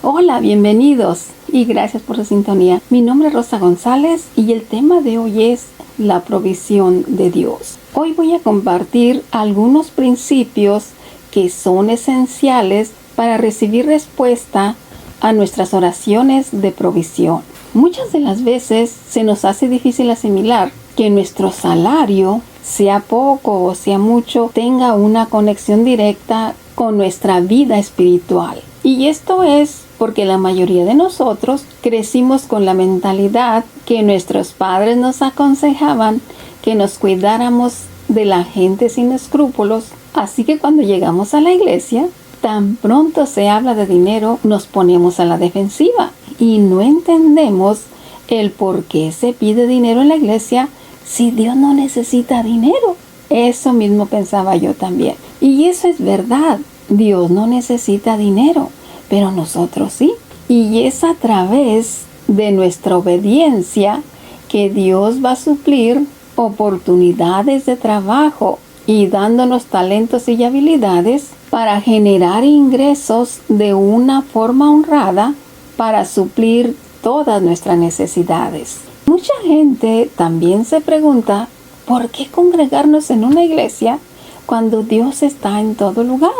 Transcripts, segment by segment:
Hola, bienvenidos y gracias por su sintonía. Mi nombre es Rosa González y el tema de hoy es la provisión de Dios. Hoy voy a compartir algunos principios que son esenciales para recibir respuesta a nuestras oraciones de provisión. Muchas de las veces se nos hace difícil asimilar que nuestro salario, sea poco o sea mucho, tenga una conexión directa con nuestra vida espiritual. Y esto es porque la mayoría de nosotros crecimos con la mentalidad que nuestros padres nos aconsejaban que nos cuidáramos de la gente sin escrúpulos. Así que cuando llegamos a la iglesia, tan pronto se habla de dinero, nos ponemos a la defensiva y no entendemos el por qué se pide dinero en la iglesia si Dios no necesita dinero. Eso mismo pensaba yo también. Y eso es verdad. Dios no necesita dinero, pero nosotros sí. Y es a través de nuestra obediencia que Dios va a suplir oportunidades de trabajo y dándonos talentos y habilidades para generar ingresos de una forma honrada para suplir todas nuestras necesidades. Mucha gente también se pregunta, ¿por qué congregarnos en una iglesia cuando Dios está en todo lugar?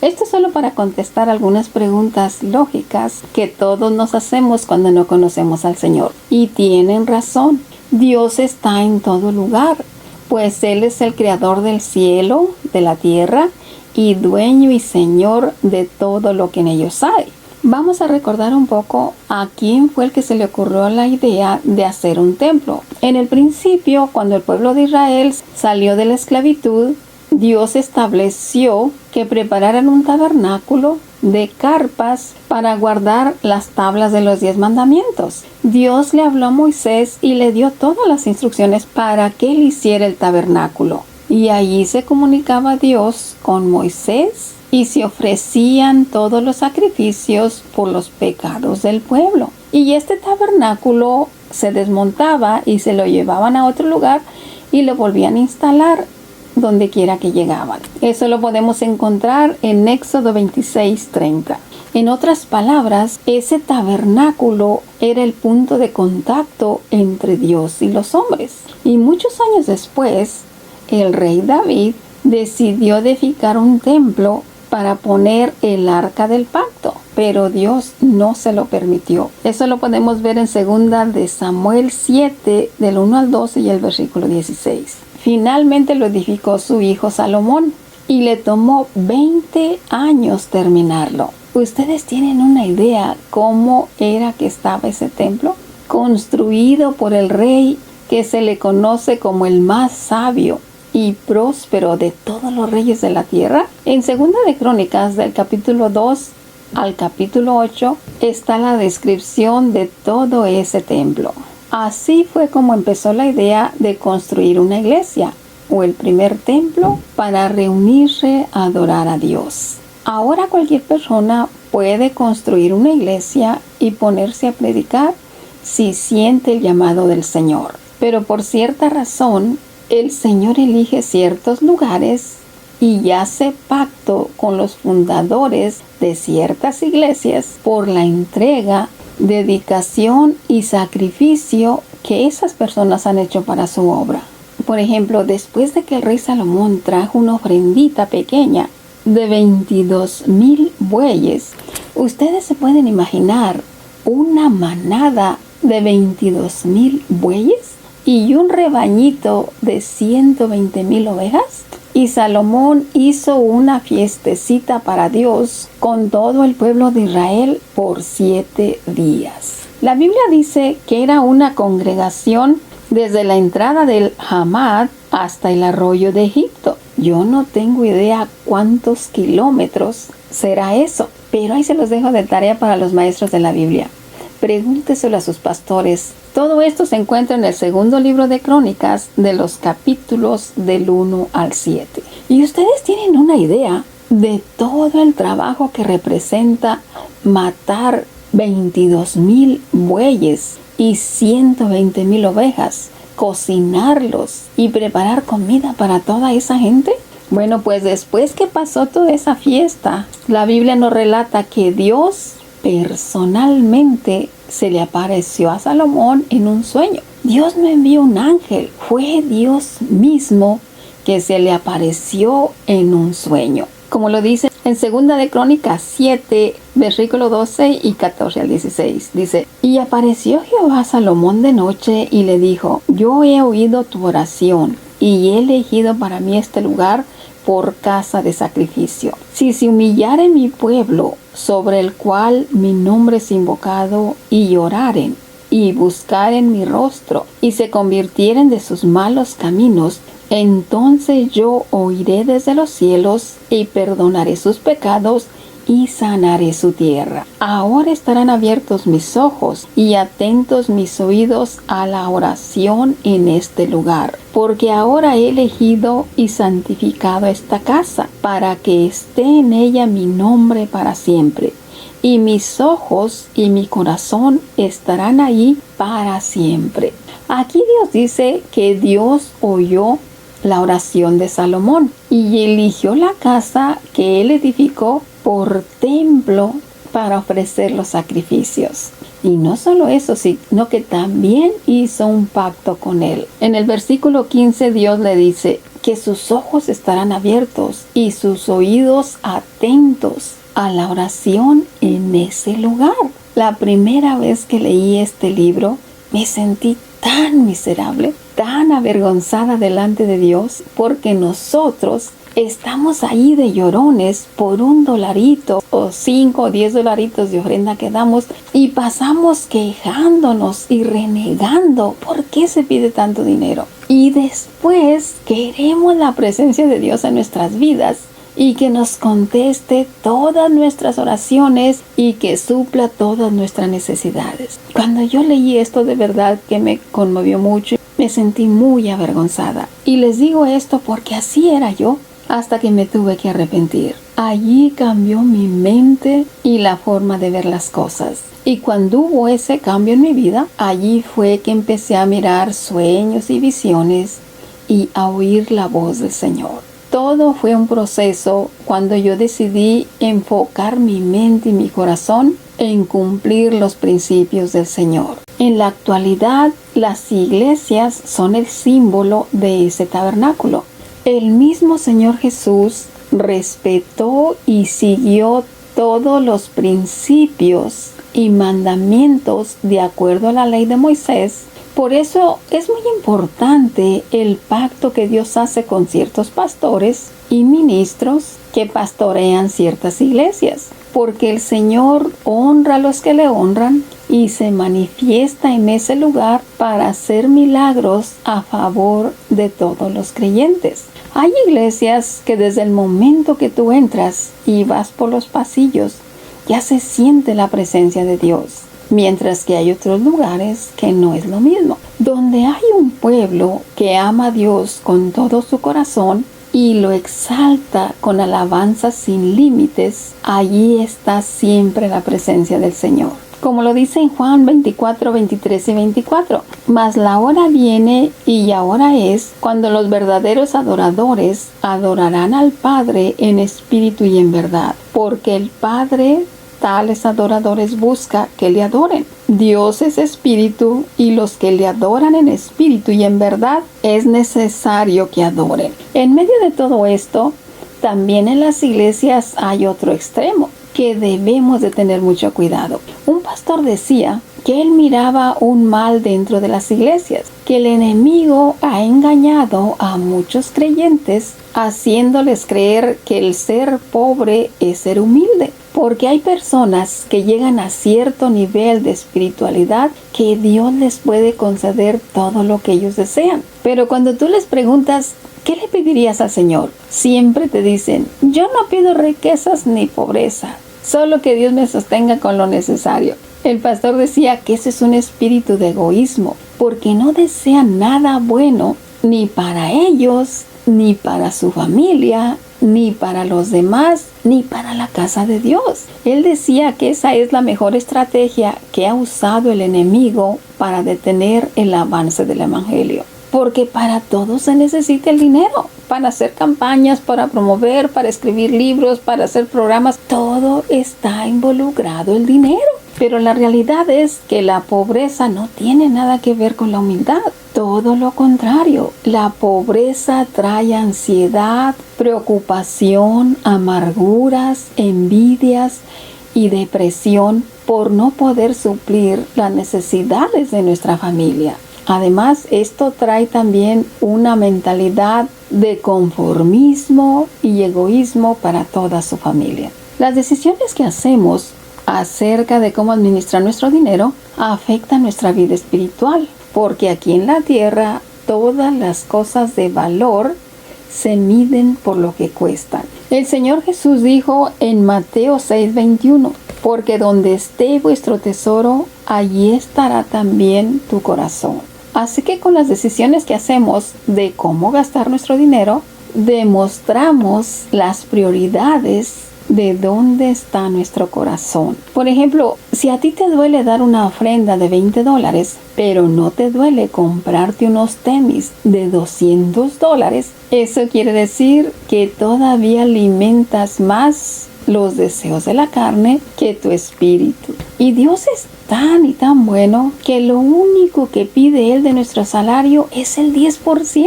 Esto es solo para contestar algunas preguntas lógicas que todos nos hacemos cuando no conocemos al Señor. Y tienen razón, Dios está en todo lugar, pues Él es el creador del cielo, de la tierra y dueño y señor de todo lo que en ellos hay. Vamos a recordar un poco a quién fue el que se le ocurrió la idea de hacer un templo. En el principio, cuando el pueblo de Israel salió de la esclavitud, Dios estableció que prepararan un tabernáculo de carpas para guardar las tablas de los 10 mandamientos. Dios le habló a Moisés y le dio todas las instrucciones para que él hiciera el tabernáculo. Y allí se comunicaba Dios con Moisés y se ofrecían todos los sacrificios por los pecados del pueblo. Y este tabernáculo se desmontaba y se lo llevaban a otro lugar y lo volvían a instalar donde quiera que llegaban. Eso lo podemos encontrar en Éxodo 26:30. En otras palabras, ese tabernáculo era el punto de contacto entre Dios y los hombres. Y muchos años después, el rey David decidió edificar un templo para poner el arca del pacto, pero Dios no se lo permitió. Eso lo podemos ver en 2 de Samuel 7, del 1 al 12 y el versículo 16. Finalmente lo edificó su hijo Salomón y le tomó 20 años terminarlo. ¿Ustedes tienen una idea cómo era que estaba ese templo? Construido por el rey que se le conoce como el más sabio y próspero de todos los reyes de la tierra. En 2 de Crónicas, del capítulo 2 al capítulo 8, está la descripción de todo ese templo. Así fue como empezó la idea de construir una iglesia o el primer templo para reunirse a adorar a Dios. Ahora cualquier persona puede construir una iglesia y ponerse a predicar si siente el llamado del Señor. Pero por cierta razón, el Señor elige ciertos lugares y hace pacto con los fundadores de ciertas iglesias por la entrega, dedicación y sacrificio que esas personas han hecho para su obra. Por ejemplo, después de que el rey Salomón trajo una ofrendita pequeña de 22,000 bueyes, ustedes se pueden imaginar una manada de 22,000 bueyes y un rebañito de 120,000 ovejas. Y Salomón hizo una fiestecita para Dios con todo el pueblo de Israel por 7 días. La Biblia dice que era una congregación desde la entrada del Hamad hasta el arroyo de Egipto. Yo no tengo idea cuántos kilómetros será eso, pero ahí se los dejo de tarea para los maestros de la Biblia. Pregúnteselo a sus pastores. Todo esto se encuentra en el 2 libro de Crónicas, de los capítulos del 1 al 7. Y ustedes tienen una idea de todo el trabajo que representa matar 22,000 bueyes y 120,000 ovejas, cocinarlos y preparar comida para toda esa gente. Bueno, pues después que pasó toda esa fiesta, la Biblia nos relata que Dios personalmente se le apareció a Salomón en un sueño. Dios no envió un ángel, fue Dios mismo que se le apareció en un sueño. Como lo dice en 2 de Crónicas 7, versículo 12 y 14 al 16. Dice: y apareció Jehová a Salomón de noche y le dijo: yo he oído tu oración y he elegido para mí este lugar por casa de sacrificio. Si se humillare mi pueblo, sobre el cual mi nombre es invocado, y lloraren, y buscaren mi rostro, y se convirtieren de sus malos caminos, entonces yo oiré desde los cielos, y perdonaré sus pecados, y sanaré su tierra. Ahora estarán abiertos mis ojos y atentos mis oídos a la oración en este lugar, porque ahora he elegido y santificado esta casa, para que esté en ella mi nombre para siempre, y mis ojos y mi corazón estarán ahí para siempre. Aquí Dios dice que Dios oyó la oración de Salomón y eligió la casa que él edificó por templo para ofrecer los sacrificios. Y no solo eso, sino que también hizo un pacto con él. En el versículo 15 Dios le dice que sus ojos estarán abiertos y sus oídos atentos a la oración en ese lugar. La primera vez que leí este libro me sentí tan miserable, tan avergonzada delante de Dios, porque nosotros estamos ahí de llorones por $1 o 5 o 10 dolaritos de ofrenda que damos, y pasamos quejándonos y renegando por qué se pide tanto dinero. Y después queremos la presencia de Dios en nuestras vidas y que nos conteste todas nuestras oraciones y que supla todas nuestras necesidades. Cuando yo leí esto, de verdad que me conmovió mucho. Me sentí muy avergonzada. Y les digo esto porque así era yo, hasta que me tuve que arrepentir. Allí cambió mi mente y la forma de ver las cosas. Y cuando hubo ese cambio en mi vida, allí fue que empecé a mirar sueños y visiones y a oír la voz del Señor. Todo fue un proceso cuando yo decidí enfocar mi mente y mi corazón en cumplir los principios del Señor. En la actualidad, las iglesias son el símbolo de ese tabernáculo. El mismo Señor Jesús respetó y siguió todos los principios y mandamientos de acuerdo a la ley de Moisés. Por eso es muy importante el pacto que Dios hace con ciertos pastores y ministros que pastorean ciertas iglesias, porque el Señor honra a los que le honran y se manifiesta en ese lugar para hacer milagros a favor de todos los creyentes. Hay iglesias que desde el momento que tú entras y vas por los pasillos, ya se siente la presencia de Dios. Mientras que hay otros lugares que no es lo mismo. Donde hay un pueblo que ama a Dios con todo su corazón y lo exalta con alabanzas sin límites, allí está siempre la presencia del Señor. Como lo dice en Juan 24, 23 y 24. Mas la hora viene y ahora es cuando los verdaderos adoradores adorarán al Padre en espíritu y en verdad. Porque el Padre tales adoradores busca que le adoren. Dios es espíritu y los que le adoran en espíritu y en verdad es necesario que adoren. En medio de todo esto, también en las iglesias hay otro extremo que debemos de tener mucho cuidado. Un pastor decía que él miraba un mal dentro de las iglesias, que el enemigo ha engañado a muchos creyentes haciéndoles creer que el ser pobre es ser humilde. Porque hay personas que llegan a cierto nivel de espiritualidad que Dios les puede conceder todo lo que ellos desean. Pero cuando tú les preguntas, ¿qué le pedirías al Señor? Siempre te dicen, yo no pido riquezas ni pobreza, solo que Dios me sostenga con lo necesario. El pastor decía que ese es un espíritu de egoísmo, porque no desean nada bueno ni para ellos, ni para su familia, ni para los demás, ni para la casa de Dios. Él decía que esa es la mejor estrategia que ha usado el enemigo para detener el avance del evangelio. Porque para todo se necesita el dinero. para hacer campañas, para promover, para escribir libros, para hacer programas. Todo está involucrado el dinero. Pero la realidad es que la pobreza no tiene nada que ver con la humildad. Todo lo contrario, la pobreza trae ansiedad, preocupación, amarguras, envidias y depresión por no poder suplir las necesidades de nuestra familia. Además, esto trae también una mentalidad de conformismo y egoísmo para toda su familia. Las decisiones que hacemos acerca de cómo administrar nuestro dinero afectan nuestra vida espiritual, porque aquí en la tierra todas las cosas de valor se miden por lo que cuestan. El Señor Jesús dijo en Mateo 6:21, porque donde esté vuestro tesoro, allí estará también tu corazón. Así que con las decisiones que hacemos de cómo gastar nuestro dinero, demostramos las prioridades de dónde está nuestro corazón. Por ejemplo, si a ti te duele dar una ofrenda de $20, pero no te duele comprarte unos tenis de $200, eso quiere decir que todavía alimentas más los deseos de la carne que tu espíritu. Y Dios es tan y tan bueno que lo único que pide Él de nuestro salario es el 10%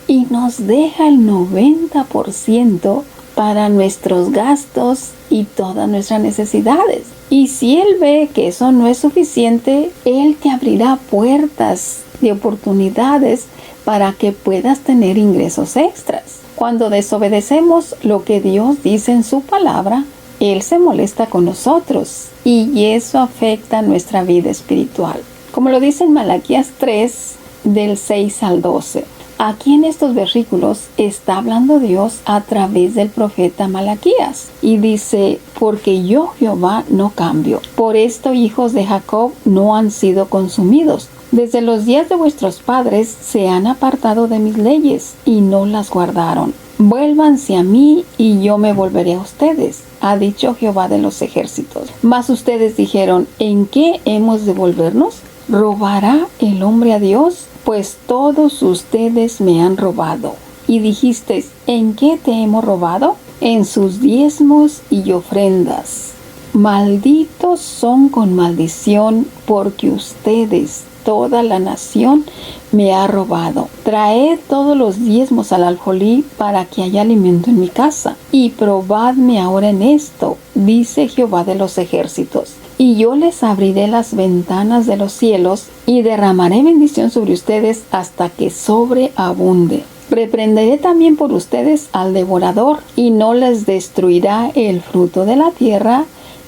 y nos deja el 90% para nuestros gastos y todas nuestras necesidades. Y si Él ve que eso no es suficiente, Él te abrirá puertas de oportunidades para que puedas tener ingresos extras. Cuando desobedecemos lo que Dios dice en su palabra, Él se molesta con nosotros y eso afecta nuestra vida espiritual. Como lo dice en Malaquías 3, del 6 al 12. Aquí en estos versículos está hablando Dios a través del profeta Malaquías y dice, porque yo Jehová no cambio. Por esto hijos de Jacob no han sido consumidos. Desde los días de vuestros padres se han apartado de mis leyes y no las guardaron. Vuélvanse a mí y yo me volveré a ustedes, ha dicho Jehová de los ejércitos. Mas ustedes dijeron, ¿en qué hemos de volvernos? ¿Robará el hombre a Dios? Pues todos ustedes me han robado. Y dijisteis, ¿en qué te hemos robado? En sus diezmos y ofrendas. Malditos son con maldición, porque ustedes, toda la nación, me ha robado. Traed todos los diezmos al alfolí para que haya alimento en mi casa. Y probadme ahora en esto, dice Jehová de los ejércitos. Y yo les abriré las ventanas de los cielos y derramaré bendición sobre ustedes hasta que sobreabunde. Reprenderé también por ustedes al devorador y no les destruirá el fruto de la tierra,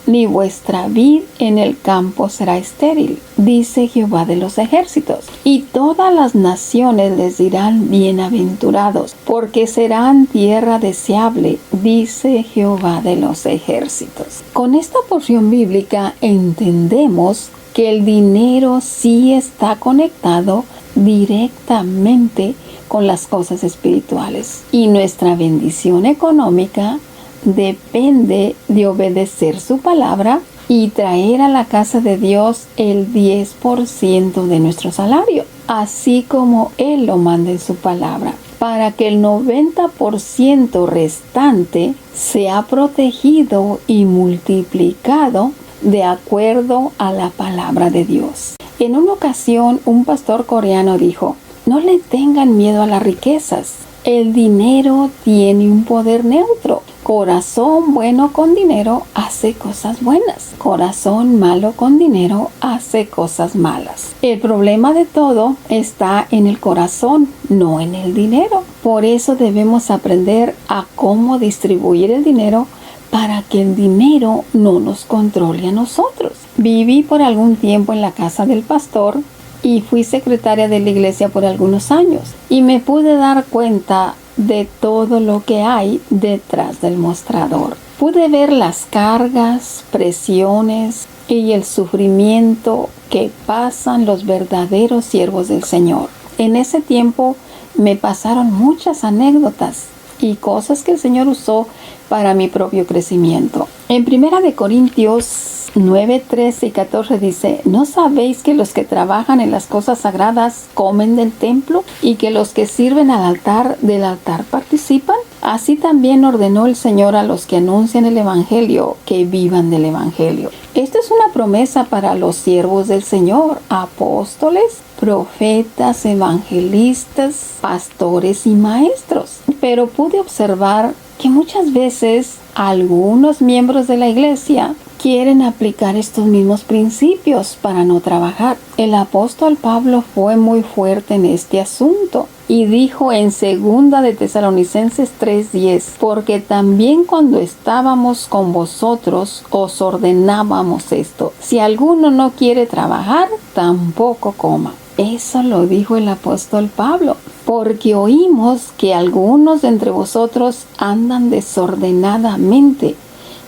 ni vuestra vid en el campo será estéril, dice Jehová de los ejércitos. Y todas las naciones les dirán bienaventurados, porque serán tierra deseable, dice Jehová de los ejércitos. Con esta porción bíblica entendemos que el dinero sí está conectado directamente con las cosas espirituales y nuestra bendición económica depende de obedecer su palabra y traer a la casa de Dios el 10% de nuestro salario, así como Él lo manda en su palabra, para que el 90% restante sea protegido y multiplicado de acuerdo a la palabra de Dios. En una ocasión, un pastor coreano dijo, no le tengan miedo a las riquezas. El dinero tiene un poder neutro. Corazón bueno con dinero hace cosas buenas. Corazón malo con dinero hace cosas malas. El problema de todo está en el corazón, no en el dinero. Por eso debemos aprender a cómo distribuir el dinero para que el dinero no nos controle a nosotros. Viví por algún tiempo en la casa del pastor y fui secretaria de la iglesia por algunos años y me pude dar cuenta de todo lo que hay detrás del mostrador. Pude ver las cargas, presiones y el sufrimiento que pasan los verdaderos siervos del Señor. En ese tiempo me pasaron muchas anécdotas y cosas que el Señor usó para mi propio crecimiento. En 1 Corintios 9, 13 y 14 dice: ¿No sabéis que los que trabajan en las cosas sagradas comen del templo y que los que sirven al altar del altar participan? Así también ordenó el Señor a los que anuncian el Evangelio que vivan del Evangelio. Esta es una promesa para los siervos del Señor, apóstoles, profetas, evangelistas, pastores y maestros. Pero pude observar que muchas veces algunos miembros de la iglesia quieren aplicar estos mismos principios para no trabajar. El apóstol Pablo fue muy fuerte en este asunto y dijo en 2 de Tesalonicenses 3:10: porque también cuando estábamos con vosotros os ordenábamos esto: si alguno no quiere trabajar, tampoco coma. Eso lo dijo el apóstol Pablo, porque oímos que algunos de entre vosotros andan desordenadamente,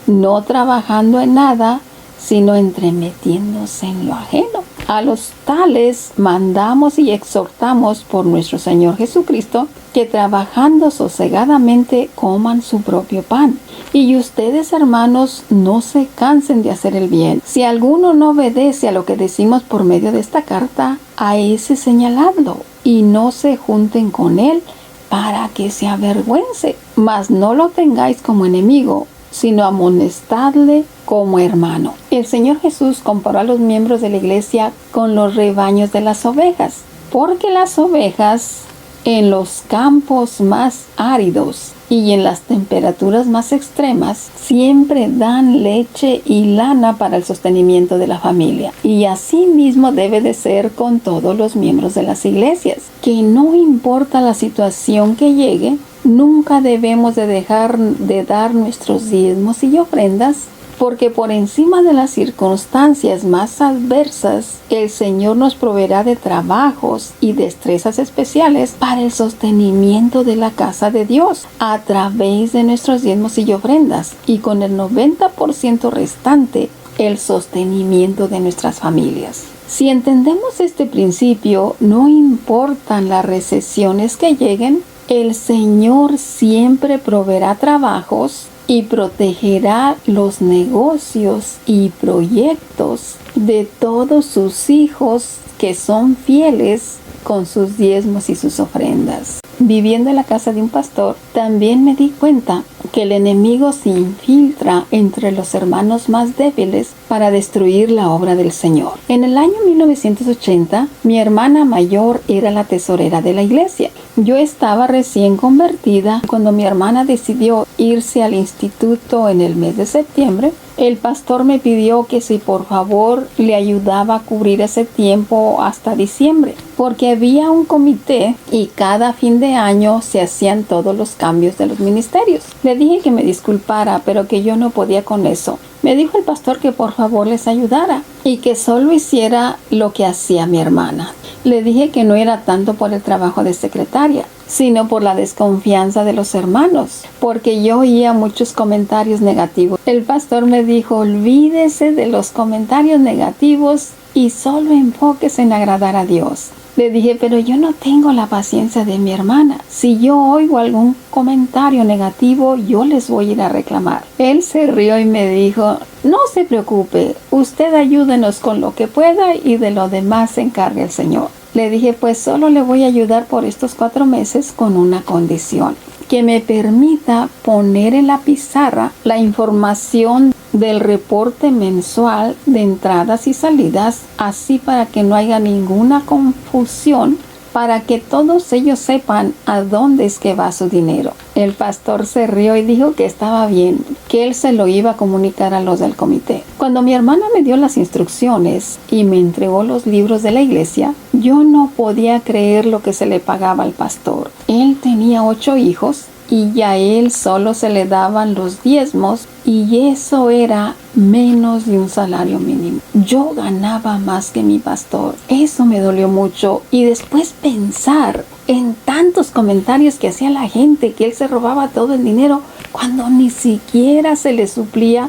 no trabajando en nada, sino entremetiéndose en lo ajeno. A los tales mandamos y exhortamos por nuestro Señor Jesucristo que trabajando sosegadamente coman su propio pan. Y ustedes, hermanos, no se cansen de hacer el bien. Si alguno no obedece a lo que decimos por medio de esta carta, a ese señaladlo y no se junten con él para que se avergüence. Mas no lo tengáis como enemigo, sino amonestadle como hermano. El Señor Jesús comparó a los miembros de la iglesia con los rebaños de las ovejas, porque las ovejas en los campos más áridos y en las temperaturas más extremas siempre dan leche y lana para el sostenimiento de la familia. Y así mismo debe de ser con todos los miembros de las iglesias, que no importa la situación que llegue, nunca debemos de dejar de dar nuestros diezmos y ofrendas, porque por encima de las circunstancias más adversas, el Señor nos proveerá de trabajos y destrezas especiales para el sostenimiento de la casa de Dios a través de nuestros diezmos y ofrendas, y con el 90% restante, el sostenimiento de nuestras familias. Si entendemos este principio, no importan las recesiones que lleguen, el Señor siempre proveerá trabajos y protegerá los negocios y proyectos de todos sus hijos que son fieles con sus diezmos y sus ofrendas. Viviendo en la casa de un pastor, también me di cuenta que el enemigo se infiltra entre los hermanos más débiles para destruir la obra del Señor. En el año 1980, mi hermana mayor era la tesorera de la iglesia. Yo estaba recién convertida cuando mi hermana decidió irse al instituto en el mes de septiembre. El pastor me pidió que si por favor le ayudaba a cubrir ese tiempo hasta diciembre, porque había un comité y cada fin de año se hacían todos los cambios de los ministerios. Le dije que me disculpara, pero que yo no podía con eso. Me dijo el pastor que por favor les ayudara y que solo hiciera lo que hacía mi hermana. Le dije que no era tanto por el trabajo de secretaria, sino por la desconfianza de los hermanos, porque yo oía muchos comentarios negativos. El pastor me dijo: olvídese de los comentarios negativos y solo enfóquese en agradar a Dios. Le dije: pero yo no tengo la paciencia de mi hermana. Si yo oigo algún comentario negativo, yo les voy a ir a reclamar. Él se rió y me dijo: no se preocupe, usted ayúdenos con lo que pueda y de lo demás se encargue el Señor. Le dije: pues solo le voy a ayudar por estos 4 meses con una condición: que me permita poner en la pizarra la información del reporte mensual de entradas y salidas, así para que no haya ninguna confusión, para que todos ellos sepan a dónde es que va su dinero. El pastor se rió y dijo que estaba bien, que él se lo iba a comunicar a los del comité. Cuando mi hermana me dio las instrucciones y me entregó los libros de la iglesia, yo no podía creer lo que se le pagaba al pastor. Él tenía 8 hijos y ya a él solo se le daban los diezmos, y eso era menos de un salario mínimo. Yo ganaba más que mi pastor. Eso me dolió mucho. Y después pensar en tantos comentarios que hacía la gente, que él se robaba todo el dinero cuando ni siquiera se le suplía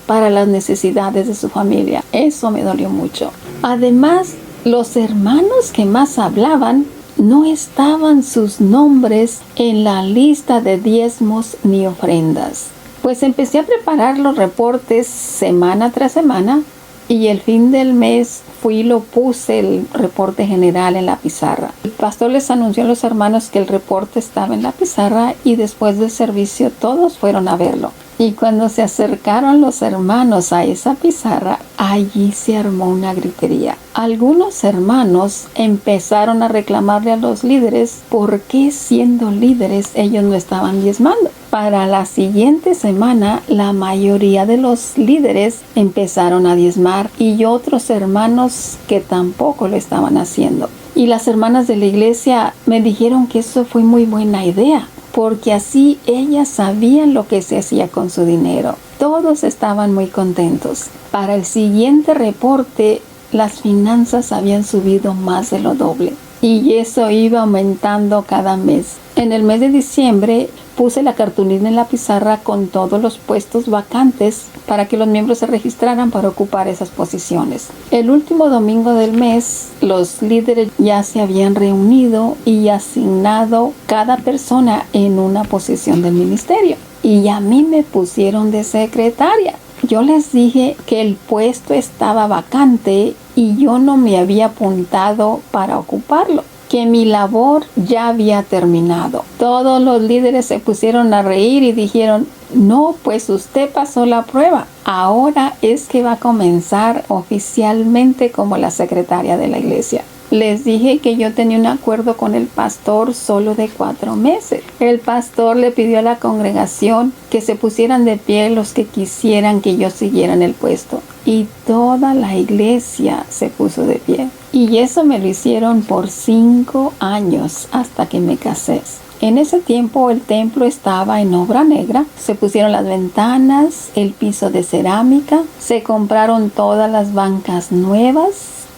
para las necesidades de su familia. Eso me dolió mucho. Además, los hermanos que más hablaban no estaban sus nombres en la lista de diezmos ni ofrendas. Pues empecé a preparar los reportes semana tras semana y el fin del mes fui y lo puse el reporte general en la pizarra. El pastor les anunció a los hermanos que el reporte estaba en la pizarra y después del servicio todos fueron a verlo. Y cuando se acercaron los hermanos a esa pizarra, allí se armó una gritería. Algunos hermanos empezaron a reclamarle a los líderes por qué siendo líderes ellos no estaban diezmando. Para la siguiente semana, la mayoría de los líderes empezaron a diezmar y otros hermanos que tampoco lo estaban haciendo. Y las hermanas de la iglesia me dijeron que eso fue muy buena idea, porque así ellas sabían lo que se hacía con su dinero. Todos estaban muy contentos. Para el siguiente reporte, las finanzas habían subido más de lo doble. Y eso iba aumentando cada mes. En el mes de diciembre puse la cartulina en la pizarra con todos los puestos vacantes para que los miembros se registraran para ocupar esas posiciones. El último domingo del mes, los líderes ya se habían reunido y asignado cada persona en una posición del ministerio. Y a mí me pusieron de secretaria. Yo les dije que el puesto estaba vacante y yo no me había apuntado para ocuparlo, que mi labor ya había terminado. Todos los líderes se pusieron a reír y dijeron, no, pues usted pasó la prueba. Ahora es que va a comenzar oficialmente como la secretaria de la iglesia. Les dije que yo tenía un acuerdo con el pastor solo de 4 meses. El pastor le pidió a la congregación que se pusieran de pie los que quisieran que yo siguiera en el puesto. Y toda la iglesia se puso de pie. Y eso me lo hicieron por 5 años hasta que me casé. En ese tiempo el templo estaba en obra negra, se pusieron las ventanas, el piso de cerámica, se compraron todas las bancas nuevas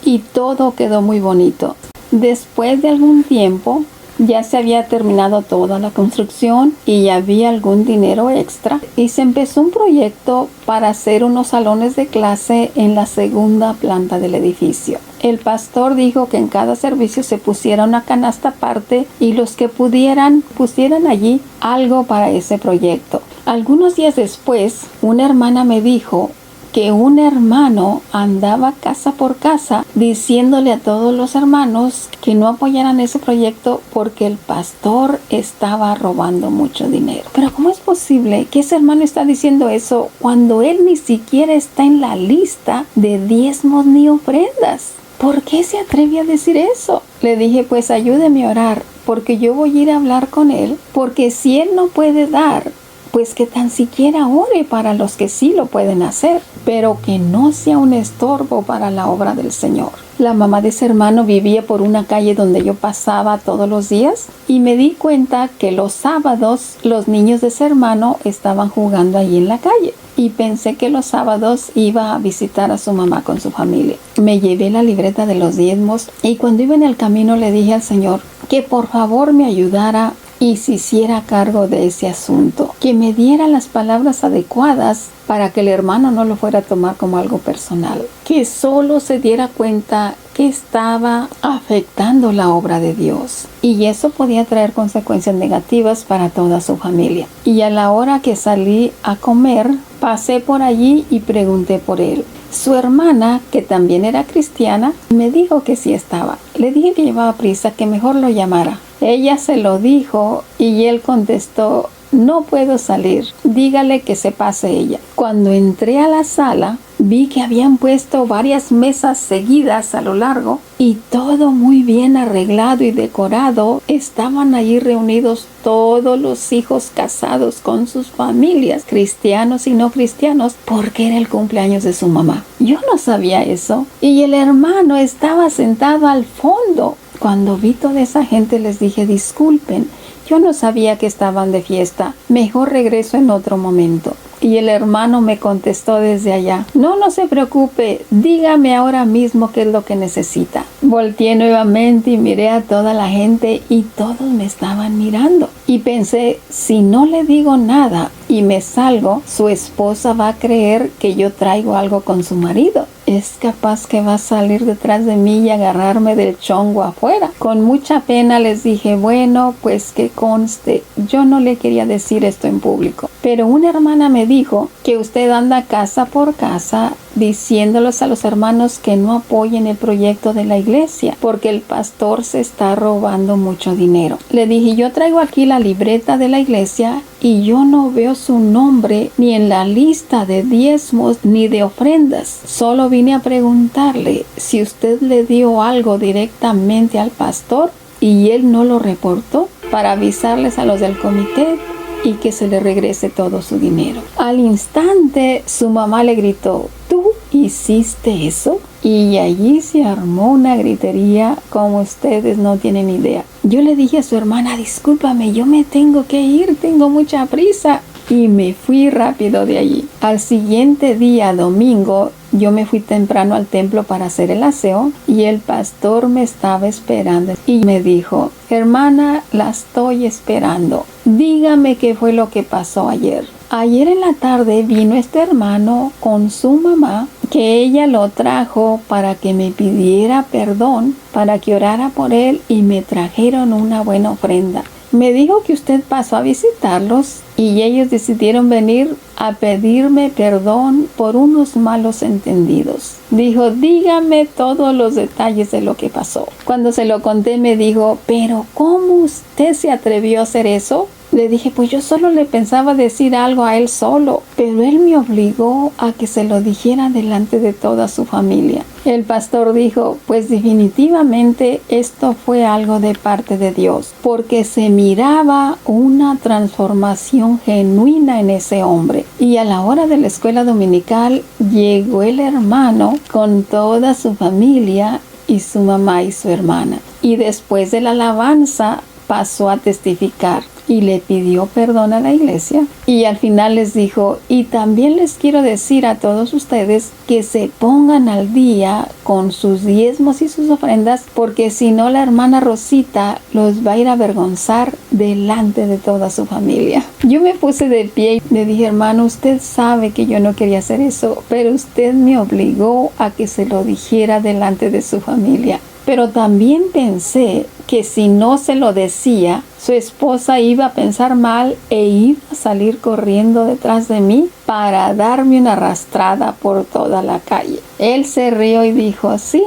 y todo quedó muy bonito. Después de algún tiempo ya se había terminado toda la construcción y ya había algún dinero extra y se empezó un proyecto para hacer unos salones de clase en la segunda planta del edificio. El pastor dijo que en cada servicio se pusiera una canasta aparte y los que pudieran pusieran allí algo para ese proyecto. Algunos días después, una hermana me dijo que un hermano andaba casa por casa diciéndole a todos los hermanos que no apoyaran ese proyecto porque el pastor estaba robando mucho dinero. Pero ¿cómo es posible que ese hermano está diciendo eso cuando él ni siquiera está en la lista de diezmos ni ofrendas? ¿Por qué se atreve a decir eso? Le dije, pues ayúdeme a orar, porque yo voy a ir a hablar con él, porque si él no puede dar, pues que tan siquiera ore para los que sí lo pueden hacer, pero que no sea un estorbo para la obra del Señor. La mamá de ese hermano vivía por una calle donde yo pasaba todos los días y me di cuenta que los sábados los niños de ese hermano estaban jugando allí en la calle. Y pensé que los sábados iba a visitar a su mamá con su familia. Me llevé la libreta de los diezmos y cuando iba en el camino le dije al Señor que por favor me ayudara y se hiciera cargo de ese asunto, que me diera las palabras adecuadas para que el hermano no lo fuera a tomar como algo personal, que solo se diera cuenta que estaba afectando la obra de Dios y eso podía traer consecuencias negativas para toda su familia. Y a la hora que salí a comer, pasé por allí y pregunté por él. Su hermana, que también era cristiana, me dijo que sí estaba. Le dije que llevaba prisa, que mejor lo llamara. Ella se lo dijo y él contestó, no puedo salir, dígale que se pase ella. Cuando entré a la sala, vi que habían puesto varias mesas seguidas a lo largo y todo muy bien arreglado y decorado. Estaban allí reunidos todos los hijos casados con sus familias, cristianos y no cristianos, porque era el cumpleaños de su mamá. Yo no sabía eso y el hermano estaba sentado al fondo. Cuando vi toda esa gente les dije, disculpen, yo no sabía que estaban de fiesta, mejor regreso en otro momento. Y el hermano me contestó desde allá, no se preocupe, dígame ahora mismo qué es lo que necesita. Volteé nuevamente y miré a toda la gente y todos me estaban mirando. Y pensé, si no le digo nada y me salgo, su esposa va a creer que yo traigo algo con su marido. es capaz que va a salir detrás de mí y agarrarme del chongo afuera. Con mucha pena les dije, bueno, pues que conste, yo no le quería decir esto en público, pero una hermana me dijo que usted anda casa por casa diciéndoles a los hermanos que no apoyen el proyecto de la iglesia porque el pastor se está robando mucho dinero. Le dije, yo traigo aquí la libreta de la iglesia y yo no veo su nombre ni en la lista de diezmos ni de ofrendas. Solo vine a preguntarle si usted le dio algo directamente al pastor y él no lo reportó, para avisarles a los del comité y que se le regrese todo su dinero. Al instante su mamá le gritó, ¿tú hiciste eso? Y allí se armó una gritería como ustedes no tienen idea. Yo le dije a su hermana, discúlpame, yo me tengo que ir, tengo mucha prisa. Y me fui rápido de allí. Al siguiente día, domingo, yo me fui temprano al templo para hacer el aseo y el pastor me estaba esperando y me dijo, hermana, la estoy esperando. Dígame qué fue lo que pasó ayer. Ayer en la tarde vino este hermano con su mamá, que ella lo trajo para que me pidiera perdón, para que orara por él y me trajeron una buena ofrenda. Me dijo que usted pasó a visitarlos y ellos decidieron venir a pedirme perdón por unos malos entendidos. Dijo, dígame todos los detalles de lo que pasó. Cuando se lo conté me dijo, ¿pero cómo usted se atrevió a hacer eso? Le dije, pues yo solo le pensaba decir algo a él solo, pero él me obligó a que se lo dijera delante de toda su familia. El pastor dijo, pues definitivamente esto fue algo de parte de Dios, porque se miraba una transformación genuina en ese hombre. Y a la hora de la escuela dominical llegó el hermano con toda su familia y su mamá y su hermana. Y después de la alabanza pasó a testificar y le pidió perdón a la iglesia y al final les dijo, y también les quiero decir a todos ustedes que se pongan al día con sus diezmos y sus ofrendas, porque si no la hermana Rosita los va a ir a avergonzar delante de toda su familia. Yo me puse de pie y le dije, hermano, usted sabe que yo no quería hacer eso, pero usted me obligó a que se lo dijera delante de su familia. Pero también pensé que si no se lo decía, su esposa iba a pensar mal e iba a salir corriendo detrás de mí para darme una arrastrada por toda la calle. Él se rió y dijo, sí,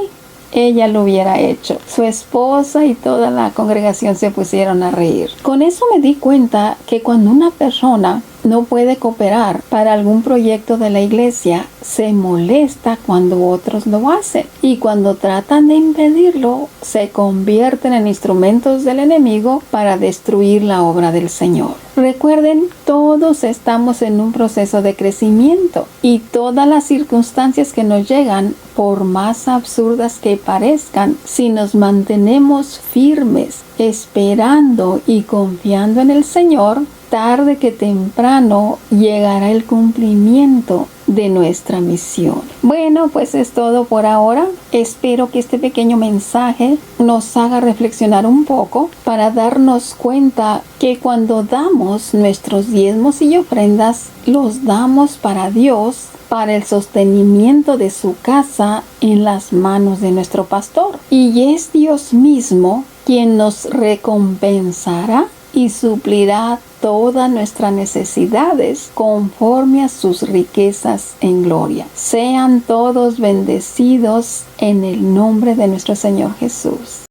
ella lo hubiera hecho. Su esposa y toda la congregación se pusieron a reír. Con eso me di cuenta que cuando una persona no puede cooperar para algún proyecto de la iglesia, se molesta cuando otros lo hacen. Y cuando tratan de impedirlo, se convierten en instrumentos del enemigo para destruir la obra del Señor. Recuerden, todos estamos en un proceso de crecimiento y todas las circunstancias que nos llegan, por más absurdas que parezcan, si nos mantenemos firmes, esperando y confiando en el Señor, tarde que temprano llegará el cumplimiento de nuestra misión. Bueno, pues es todo por ahora. Espero que este pequeño mensaje nos haga reflexionar un poco para darnos cuenta que cuando damos nuestros diezmos y ofrendas, los damos para Dios, para el sostenimiento de su casa en las manos de nuestro pastor. Y es Dios mismo quien nos recompensará y suplirá todas nuestras necesidades conforme a sus riquezas en gloria. Sean todos bendecidos en el nombre de nuestro Señor Jesús.